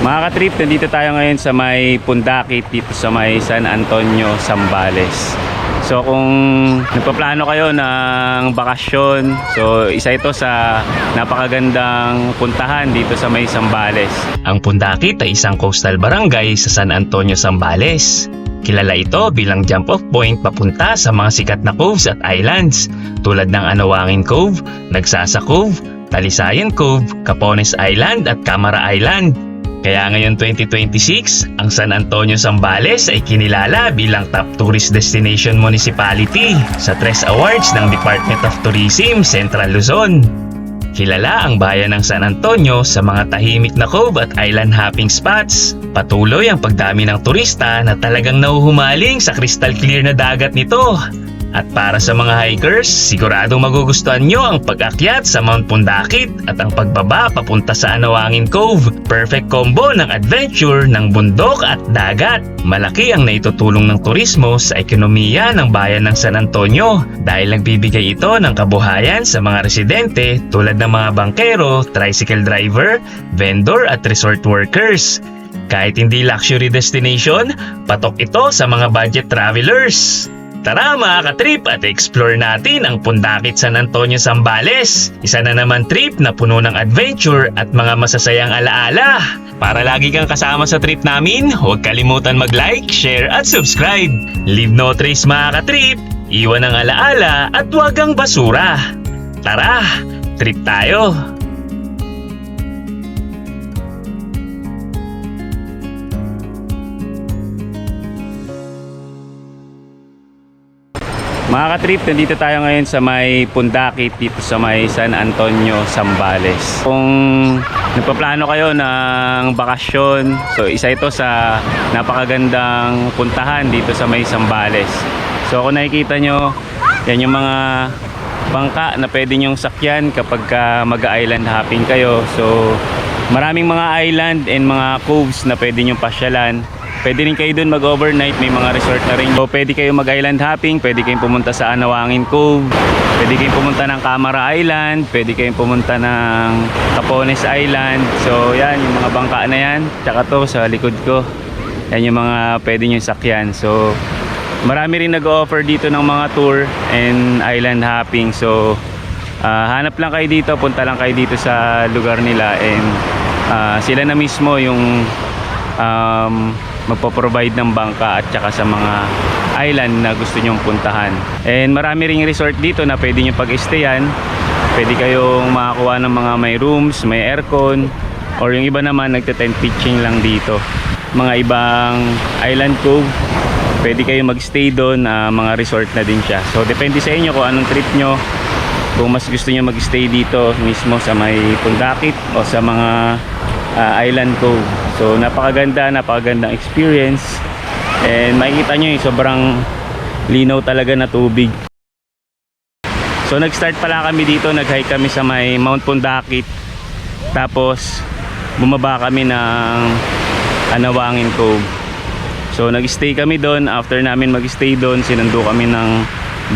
Mga ka-trip, nandito tayo ngayon sa may Pundakit, dito sa may San Antonio, Zambales. So kung nagpaplano kayo ng bakasyon, so isa ito sa napakagandang puntahan dito sa may Zambales. Ang Pundakit ay isang coastal barangay sa San Antonio, Zambales. Kilala ito bilang jump-off point papunta sa mga sikat na coves at islands tulad ng Anawangin Cove, Nagsasa Cove, Talisayan Cove, Capones Island at Camara Island. Kaya ngayon 2026, ang San Antonio, Zambales ay kinilala bilang Top Tourist Destination Municipality sa Tres Awards ng Department of Tourism, Central Luzon. Kilala ang bayan ng San Antonio sa mga tahimik na cove at island hopping spots. Patuloy ang pagdami ng turista na talagang nahuhumaling sa crystal clear na dagat nito. At para sa mga hikers, siguradong magugustuhan nyo ang pag-akyat sa Mount Pundakit at ang pagbaba papunta sa Anawangin Cove. Perfect combo ng adventure ng bundok at dagat. Malaki ang naitutulong ng turismo sa ekonomiya ng bayan ng San Antonio dahil nagbibigay ito ng kabuhayan sa mga residente tulad ng mga bangkero, tricycle driver, vendor at resort workers. Kahit hindi luxury destination, patok ito sa mga budget travelers. Tara mga ka-trip at explore natin ang Pundakit San Antonio, Zambales. Isa na naman trip na puno ng adventure at mga masasayang alaala. Para lagi kang kasama sa trip namin, huwag kalimutan mag-like, share at subscribe. Leave no trace mga ka-trip, iwan ang alaala at huwag ang basura. Tara, trip tayo! Mga ka-trip, nandito tayo ngayon sa may Pundakit, dito sa may San Antonio, Zambales. Kung nagpaplano kayo ng bakasyon, so isa ito sa napakagandang puntahan dito sa may Zambales. So kung nakikita nyo, yan yung mga bangka na pwede nyong sakyan kapag mag-island hopping kayo. So maraming mga island and mga coves na pwede nyong pasyalan. Pwede rin kayo dun mag-overnight, may mga resort na rin. So, pwede kayo mag-island hopping, pwede kayong pumunta sa Anawangin Cove, pwede kayong pumunta ng Camara Island, pwede kayong pumunta ng Capones Island. So, yan, yung mga bangka na yan. Tsaka to, sa likod ko, yan yung mga pwede nyo sakyan. So, marami rin nag-offer dito ng mga tour and island hopping. So, hanap lang kayo dito, punta lang kayo dito sa lugar nila and sila na mismo yung magpo-provide ng bangka at saka sa mga island na gusto nyong puntahan. And marami ring resort dito na pwede nyo pag-stayan. Pwede kayong makakuha ng mga may rooms, may aircon, or yung iba naman nagte-tent pitching lang dito. Mga ibang island cove, pwede kayong mag-stay doon, mga resort na din siya. So depende sa inyo kung anong trip nyo. Kung mas gusto nyo mag-stay dito mismo sa may Pundakit o sa mga island cove. So napakagandang experience and makikita nyo yung sobrang linaw talaga na tubig. So nag-start pala kami dito, nag-hike kami sa may Mount Pundakit, tapos bumaba kami ng Anawangin Cove. So nag-stay kami doon. After namin mag-stay doon, sinundo kami ng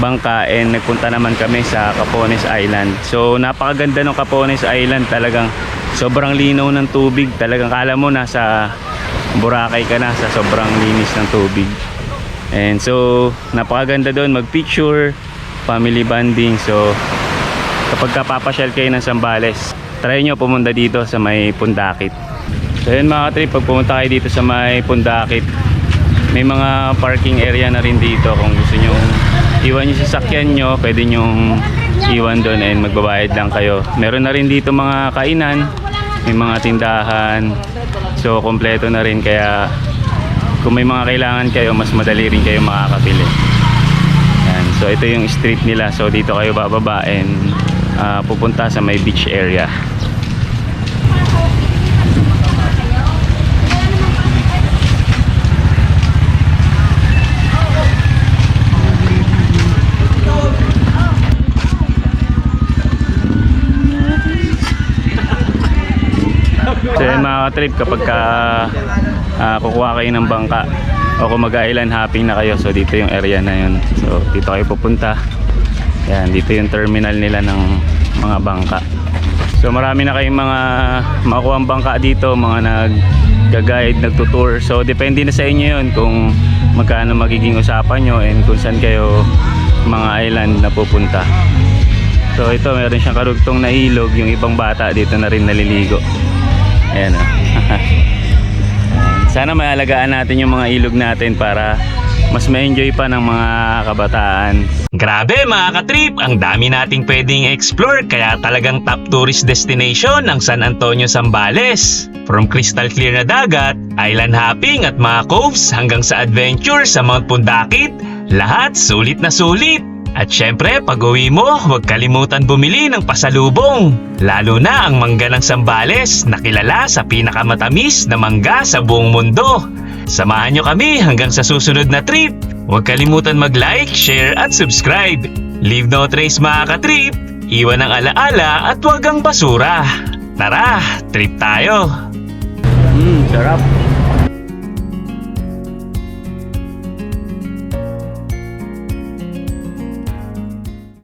bangka and nagpunta naman kami sa Capones Island. So napakaganda ng Capones Island, talagang sobrang linaw ng tubig. Talagang kala mo nasa Boracay ka na sa sobrang linis ng tubig. And so napakaganda doon mag-picture, family bonding. So kapag papasyal kayo ng Zambales, try nyo pumunta dito sa may Pundakit. So yun mga trip, pag pumunta kayo dito sa may Pundakit, may mga parking area na rin dito. Kung gusto nyo iwan yung sasakyan nyo, pwede nyong iwan doon and magbabayad lang kayo. Meron na rin dito mga kainan, may mga tindahan, so kompleto na rin. Kaya kung may mga kailangan kayo, mas madali rin kayo makakabili. Yan. So ito yung street nila, so dito kayo bababa and pupunta sa may beach area. So yun mga trip, kapag kukuha kayo ng bangka o kung mag-island hopping na kayo, so dito yung area na yun. So dito kayo pupunta. Yan, dito yung terminal nila ng mga bangka. So marami na kayong mga makuha ang bangka dito, mga nagga-guide, nagtutour. So depende na sa inyo yun kung magkano magiging usapan nyo and kung saan kayo mga island na pupunta. So ito, meron siyang karugtong na ilog. Yung ibang bata dito na rin naliligo. Ayan o. Sana maalagaan natin yung mga ilog natin para mas ma-enjoy pa ng mga kabataan. Grabe mga katrip, ang dami nating pwedeng explore kaya talagang top tourist destination ang San Antonio, Zambales. From crystal clear na dagat, island hopping at mga coves hanggang sa adventure sa Mount Pundakit, lahat sulit na sulit. At syempre, pag uwi mo, huwag kalimutan bumili ng pasalubong. Lalo na ang mangga ng Zambales na kilala sa pinakamatamis na mangga sa buong mundo. Samahan nyo kami hanggang sa susunod na trip. Huwag kalimutan mag-like, share at subscribe. Leave no trace mga katrip. Iwan ang alaala at huwag ang basura. Tara, trip tayo! Sarap!